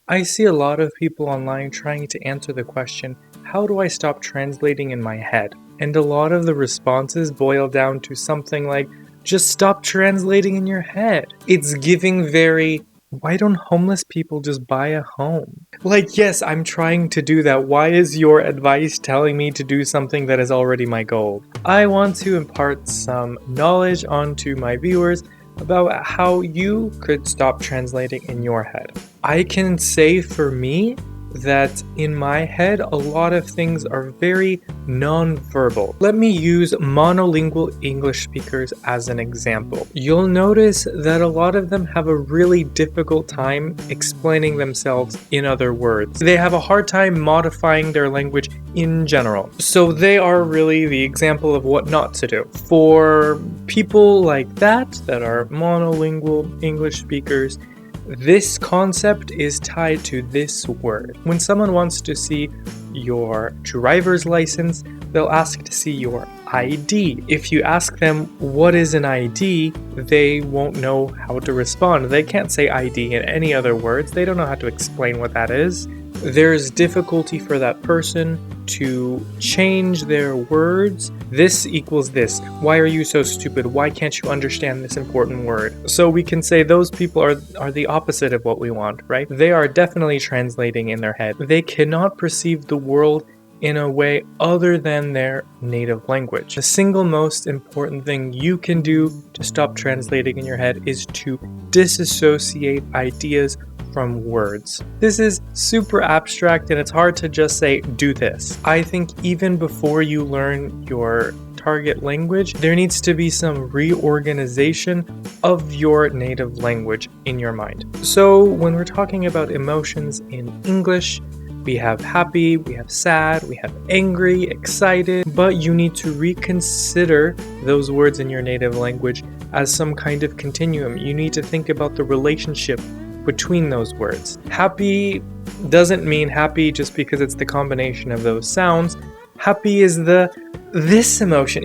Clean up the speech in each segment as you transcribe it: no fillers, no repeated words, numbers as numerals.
I see a lot of people online trying to answer the question, how do I stop translating in my head? And a lot of the responses boil down to something like, just stop translating in your head. It's giving very, why don't homeless people just buy a home? Like, yes, I'm trying to do that. Why is your advice telling me to do something that is already my goal? I want to impart some knowledge onto my viewers about how you could stop translating in your head. I can say for me that in my head, a lot of things are very non-verbal. Let me use monolingual English speakers as an example. You'll notice that a lot of them have a really difficult time explaining themselves in other words. They have a hard time modifying their language in general. So they are really the example of what not to do. For people like that are monolingual English speakers, this concept is tied to this word. When someone wants to see your driver's license, they'll ask to see your ID. If you ask them what is an ID, they won't know how to respond. They can't say ID in any other words. They don't know how to explain what that is. There's difficulty for that person to change their words. This equals this. Why are you so stupid? Why can't you understand this important word? So we can say those people are the opposite of what we want, right? They are definitely translating in their head. They cannot perceive the world in a way other than their native language. The single most important thing you can do to stop translating in your head is to disassociate ideas from words. This is super abstract and it's hard to just say, do this. I think even before you learn your target language, there needs to be some reorganization of your native language in your mind. So when we're talking about emotions in English, we have happy, we have sad, we have angry, excited, but you need to reconsider those words in your native language as some kind of continuum. You need to think about the relationship between those words. Happy doesn't mean happy just because it's the combination of those sounds. Happy is this emotion.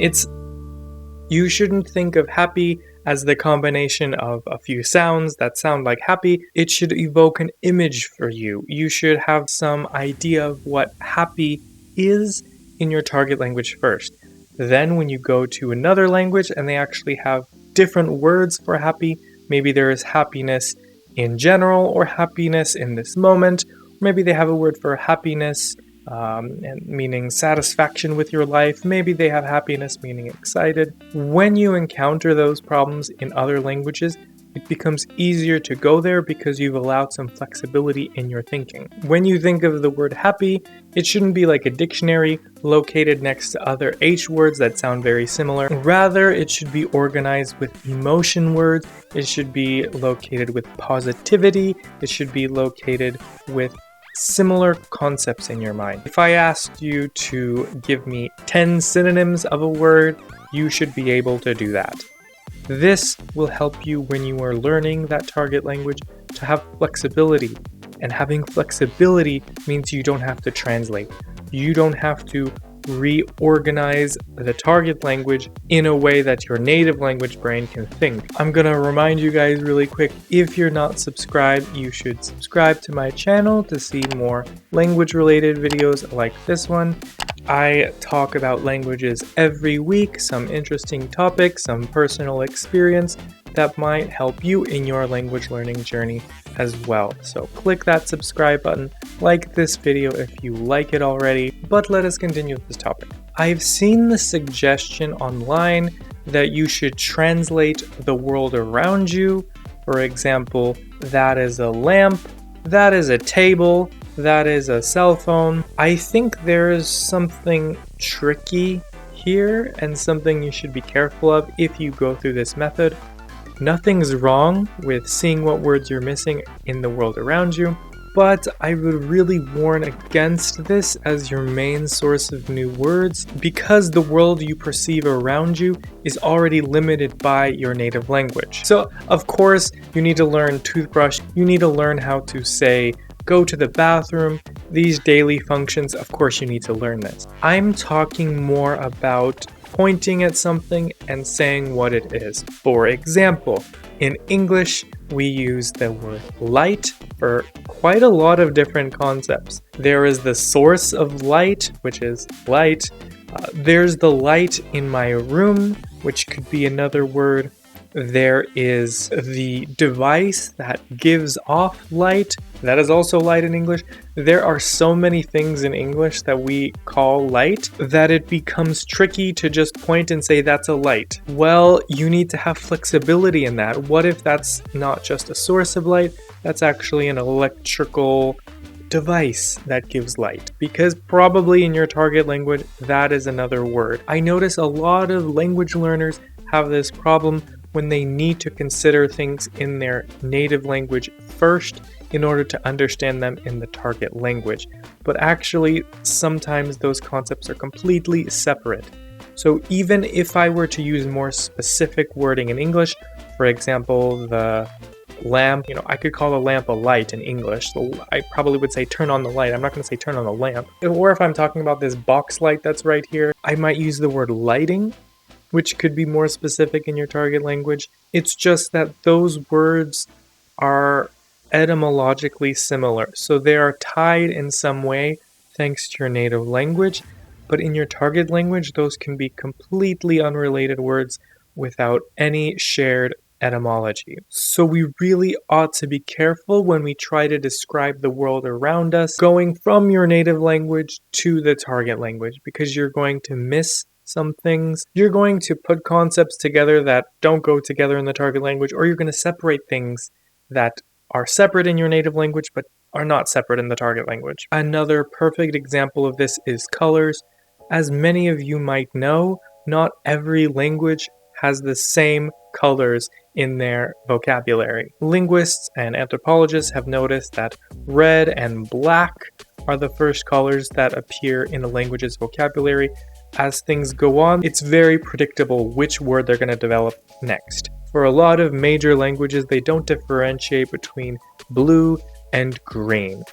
You shouldn't think of happy as the combination of a few sounds that sound like happy. It should evoke an image for you. You should have some idea of what happy is in your target language first. Then when you go to another language and they actually have different words for happy, maybe there is happiness in general or happiness in this moment. Maybe they have a word for happiness and meaning satisfaction with your life. Maybe they have happiness meaning excited. When you encounter those problems in other languages, it becomes easier to go there because you've allowed some flexibility in your thinking. When you think of the word happy, it shouldn't be like a dictionary located next to other H words that sound very similar. Rather, it should be organized with emotion words. It should be located with positivity. It should be located with similar concepts in your mind. If I asked you to give me 10 synonyms of a word, you should be able to do that. This will help you when you are learning that target language to have flexibility. And having flexibility means you don't have to translate. You don't have to reorganize the target language in a way that your native language brain can think. I'm gonna remind you guys really quick, if you're not subscribed, you should subscribe to my channel to see more language related videos like this one. I talk about languages every week, some interesting topics, some personal experience that might help you in your language learning journey as well. So click that subscribe button, like this video if you like it already, but let us continue with this topic. I've seen the suggestion online that you should translate the world around you. For example, that is a lamp, that is a table, that is a cell phone. I think there is something tricky here and something you should be careful of if you go through this method. Nothing's wrong with seeing what words you're missing in the world around you, but I would really warn against this as your main source of new words because the world you perceive around you is already limited by your native language. So, of course, you need to learn toothbrush, you need to learn how to say go to the bathroom, these daily functions, of course you need to learn this. I'm talking more about pointing at something and saying what it is. For example, in English, we use the word light for quite a lot of different concepts. There is the source of light, which is light. There's the light in my room, which could be another word. There is the device that gives off light. That is also light in English. There are so many things in English that we call light that it becomes tricky to just point and say that's a light. Well, you need to have flexibility in that. What if that's not just a source of light? That's actually an electrical device that gives light, because probably in your target language that is another word. I notice a lot of language learners have this problem when they need to consider things in their native language first in order to understand them in the target language. But actually, sometimes those concepts are completely separate. So even if I were to use more specific wording in English, for example, the lamp, I could call a lamp a light in English. So I probably would say turn on the light. I'm not going to say turn on the lamp. Or if I'm talking about this box light that's right here, I might use the word lighting, which could be more specific in your target language. It's just that those words are etymologically similar. So they are tied in some way thanks to your native language, but in your target language, those can be completely unrelated words without any shared etymology. So we really ought to be careful when we try to describe the world around us, going from your native language to the target language, because you're going to miss some things. You're going to put concepts together that don't go together in the target language, or you're going to separate things that are separate in your native language but are not separate in the target language. Another perfect example of this is colors. As many of you might know, not every language has the same colors in their vocabulary. Linguists and anthropologists have noticed that red and black are the first colors that appear in a language's vocabulary. As things go on, it's very predictable which word they're going to develop next. For a lot of major languages, they don't differentiate between blue and green.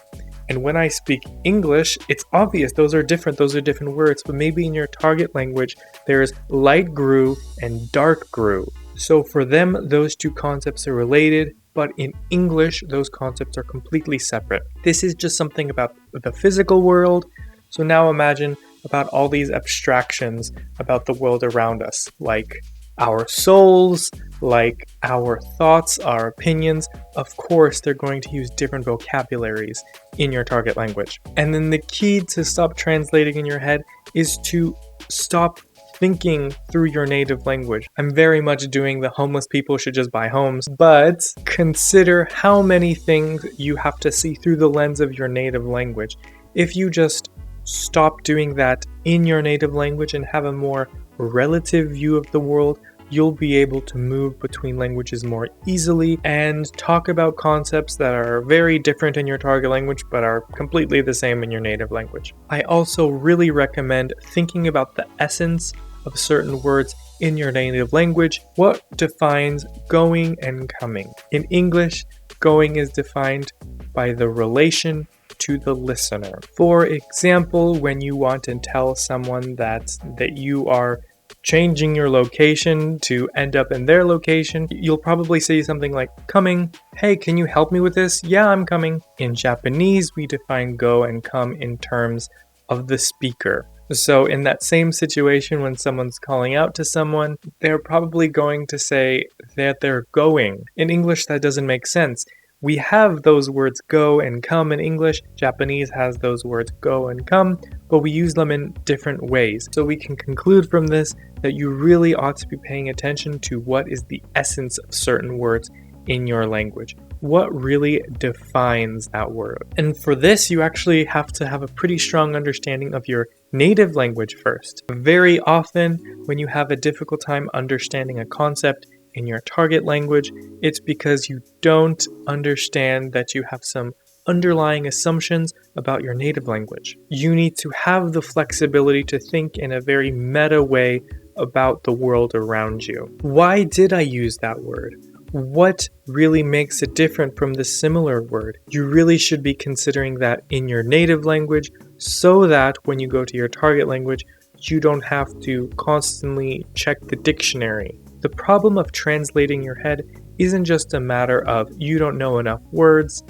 And when I speak English, it's obvious those are different words, but maybe in your target language, there's light grue and dark grue. So for them, those two concepts are related, but in English, those concepts are completely separate. This is just something about the physical world. So now imagine about all these abstractions about the world around us, like our souls, like our thoughts, our opinions. Of course, they're going to use different vocabularies in your target language. And then the key to stop translating in your head is to stop thinking through your native language. I'm very much doing the homeless people should just buy homes, but consider how many things you have to see through the lens of your native language. If you just stop doing that in your native language and have a more relative view of the world, you'll be able to move between languages more easily and talk about concepts that are very different in your target language but are completely the same in your native language. I also really recommend thinking about the essence of certain words in your native language. What defines going and coming? In English, going is defined by the relation to the listener. For example, when you want to tell someone that you are changing your location to end up in their location, you'll probably say something like coming. Hey, can you help me with this? Yeah, I'm coming. In Japanese, we define go and come in terms of the speaker. So in that same situation, when someone's calling out to someone, they're probably going to say that they're going. In English, that doesn't make sense. We have those words go and come in English. Japanese has those words go and come, but we use them in different ways. So we can conclude from this that you really ought to be paying attention to what is the essence of certain words in your language. What really defines that word? And for this, you actually have to have a pretty strong understanding of your native language first. Very often, when you have a difficult time understanding a concept in your target language, it's because you don't understand that you have some underlying assumptions about your native language. You need to have the flexibility to think in a very meta way about the world around you. Why did I use that word? What really makes it different from the similar word? You really should be considering that in your native language so that when you go to your target language, you don't have to constantly check the dictionary. The problem of translating your head isn't just a matter of you don't know enough words.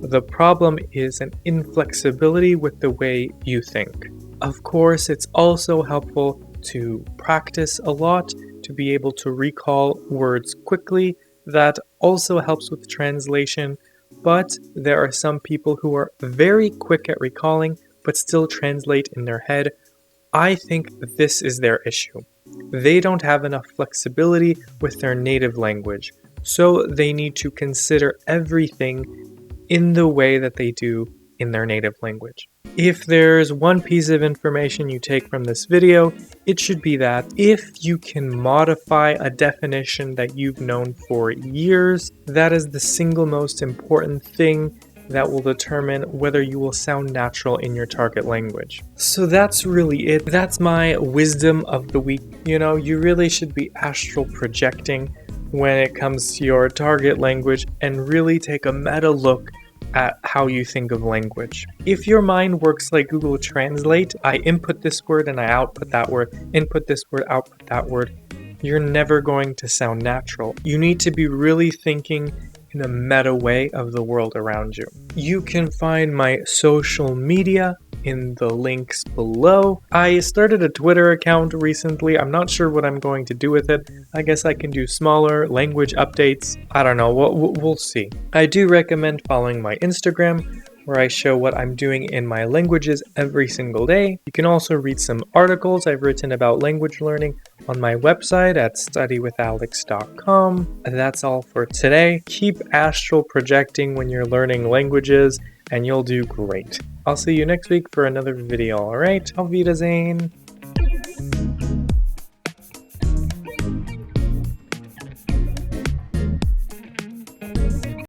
The problem is an inflexibility with the way you think. Of course, it's also helpful to practice a lot, to be able to recall words quickly. That also helps with translation, but there are some people who are very quick at recalling but still translate in their head. I think this is their issue. They don't have enough flexibility with their native language, so they need to consider everything in the way that they do in their native language. If there's one piece of information you take from this video, it should be that if you can modify a definition that you've known for years, that is the single most important thing that will determine whether you will sound natural in your target language. So that's really it. That's my wisdom of the week. You really should be astral projecting when it comes to your target language and really take a meta look at how you think of language. If your mind works like Google Translate, I input this word and I output that word, input this word, output that word, you're never going to sound natural. You need to be really thinking in a meta way of the world around you. You can find my social media in the links below. I started a Twitter account recently. I'm not sure what I'm going to do with it. I guess I can do smaller language updates. I don't know. We'll see. I do recommend following my Instagram, where I show what I'm doing in my languages every single day. You can also read some articles I've written about language learning on my website at studywithalex.com. That's all for today. Keep astral projecting when you're learning languages, and you'll do great. I'll see you next week for another video, alright? Auf Wiedersehen!